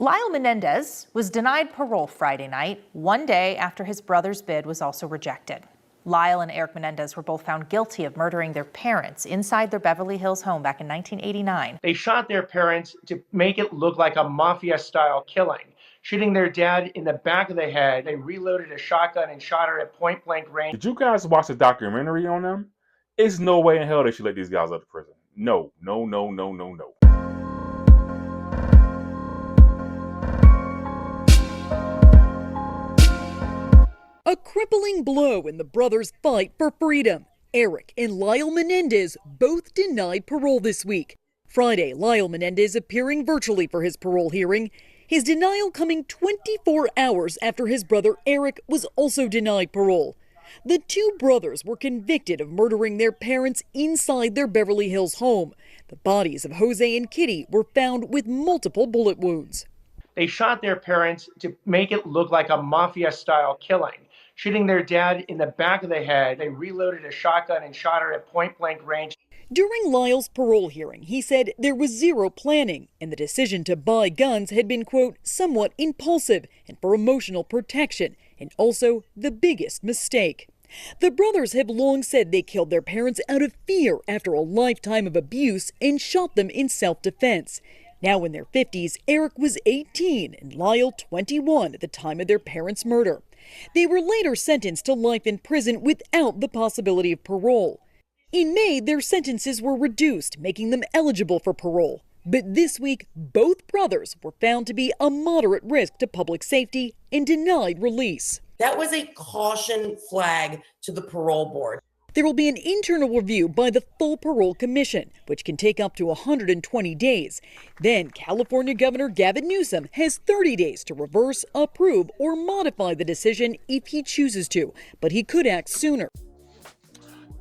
Lyle Menendez was denied parole Friday night, one day after his brother's bid was also rejected. Lyle and Eric Menendez were both found guilty of murdering their parents inside their Beverly Hills home back in 1989. They shot their parents to make it look like a mafia-style killing, shooting their dad in the back of the head. They reloaded a shotgun and shot her at point-blank range. Did you guys watch the documentary on them? There's no way in hell they should let these guys out of prison. No, no, no, no, no, no. A crippling blow in the brothers' fight for freedom. Eric and Lyle Menendez both denied parole this week. Friday, Lyle Menendez appearing virtually for his parole hearing. His denial coming 24 hours after his brother Eric was also denied parole. The two brothers were convicted of murdering their parents inside their Beverly Hills home. The bodies of Jose and Kitty were found with multiple bullet wounds. They shot their parents to make it look like a mafia-style killing, shooting their dad in the back of the head. They reloaded a shotgun and shot her at point-blank range. During Lyle's parole hearing, he said there was zero planning, and the decision to buy guns had been, quote, somewhat impulsive and for emotional protection, and also the biggest mistake. The brothers have long said they killed their parents out of fear after a lifetime of abuse and shot them in self-defense. Now in their 50s, Eric was 18 and Lyle 21 at the time of their parents' murder. They were later sentenced to life in prison without the possibility of parole. In May, their sentences were reduced, making them eligible for parole. But this week, both brothers were found to be a moderate risk to public safety and denied release. That was a caution flag to the parole board. There will be an internal review by the full parole commission, which can take up to 120 days. Then California Governor Gavin Newsom has 30 days to reverse, approve, or modify the decision if he chooses to, but he could act sooner.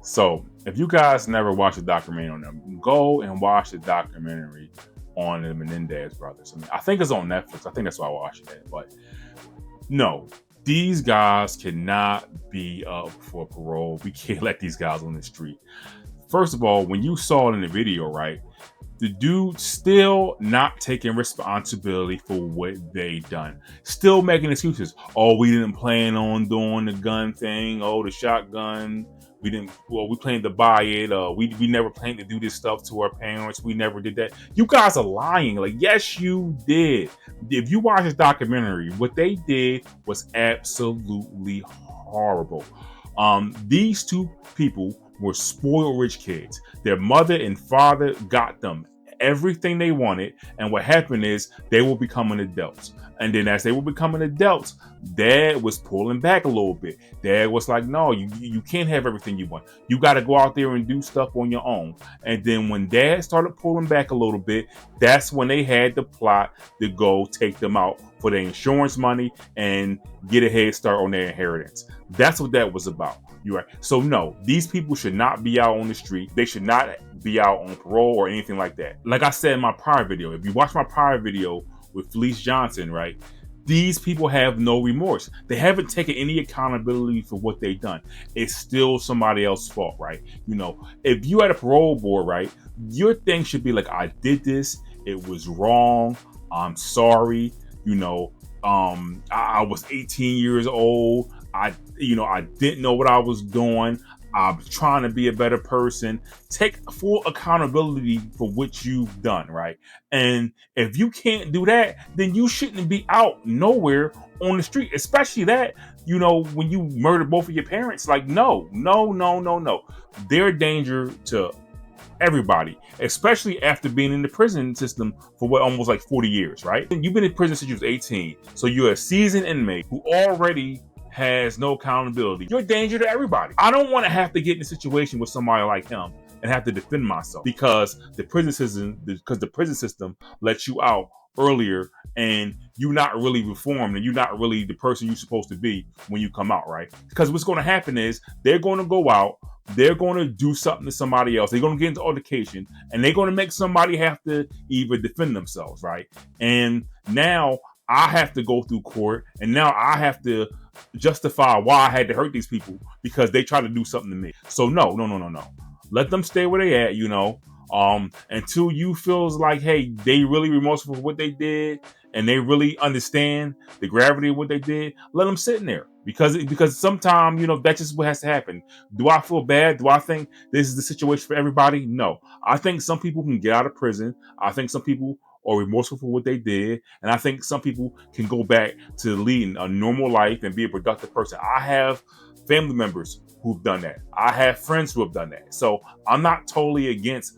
So, if you guys never watched the documentary on them, go and watch the documentary on the Menendez brothers. I think it's on Netflix. I think that's why I watched it. But no, these guys cannot be up for parole. We can't let these guys on the street. First of all, when you saw it in the video, right, the dude still not taking responsibility for what they done. Still making excuses. Oh, we didn't plan on doing the gun thing. Oh, the shotgun. We planned to buy it. We never planned to do this stuff to our parents. We never did that. You guys are lying. Like, yes, you did. If you watch this documentary, what they did was absolutely horrible. These two people were spoiled rich kids. Their mother and father got them everything they wanted, and what happened is they were becoming adults. And then as they were becoming adults, Dad was pulling back a little bit. Dad was like, no, you can't have everything you want. You got to go out there and do stuff on your own. And then when Dad started pulling back a little bit, that's when they had the plot to go take them out for their insurance money and get a head start on their inheritance. That's what that was about. You're right. So no, these people should not be out on the street. They should not be out on parole or anything like that. Like I said in my prior video, if you watch my prior video with Felice Johnson, right, these people have no remorse. They haven't taken any accountability for what they've done. It's still somebody else's fault, right? You know, if you had a parole board, right, your thing should be like, I did this, it was wrong, I'm sorry, you know, I was 18 years old, I didn't know what I was doing. I'm trying to be a better person. Take full accountability for what you've done, right? And if you can't do that, then you shouldn't be out nowhere on the street, especially that, you know, when you murdered both of your parents. Like, no. They're a danger to everybody, especially after being in the prison system for almost like 40 years, right? You've been in prison since you was 18. So you're a seasoned inmate who already has no accountability. You're a danger to everybody. I don't want to have to get in a situation with somebody like him and have to defend myself because the prison system lets you out earlier and you're not really reformed and you're not really the person you're supposed to be when you come out, right? Because what's going to happen is they're going to go out, they're going to do something to somebody else, they're going to get into altercation, and they're going to make somebody have to either defend themselves, right? And now I have to go through court, and now I have to justify why I had to hurt these people because they tried to do something to me. So no. Let them stay where they at, until you feels like, hey, they really remorseful for what they did and they really understand the gravity of what they did, let them sit in there. Because sometimes, that's just what has to happen. Do I feel bad? Do I think this is the situation for everybody? No. I think some people can get out of prison. I think some people are remorseful for what they did. And I think some people can go back to leading a normal life and be a productive person. I have family members who've done that. I have friends who have done that. So I'm not totally against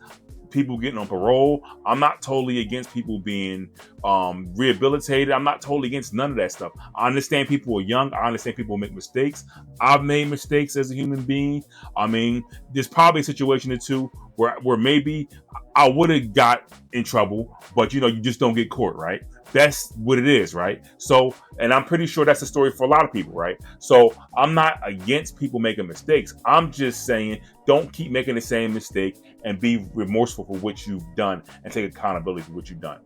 people getting on parole. I'm not totally against people being rehabilitated. I'm not totally against none of that stuff. I understand people are young. I understand people make mistakes. I've made mistakes as a human being. I mean, there's probably a situation or two where maybe I would have got in trouble, but you just don't get caught, right? That's what it is, right? So, and I'm pretty sure that's the story for a lot of people, right? So I'm not against people making mistakes. I'm just saying, don't keep making the same mistake and be remorseful for what you've done and take accountability for what you've done.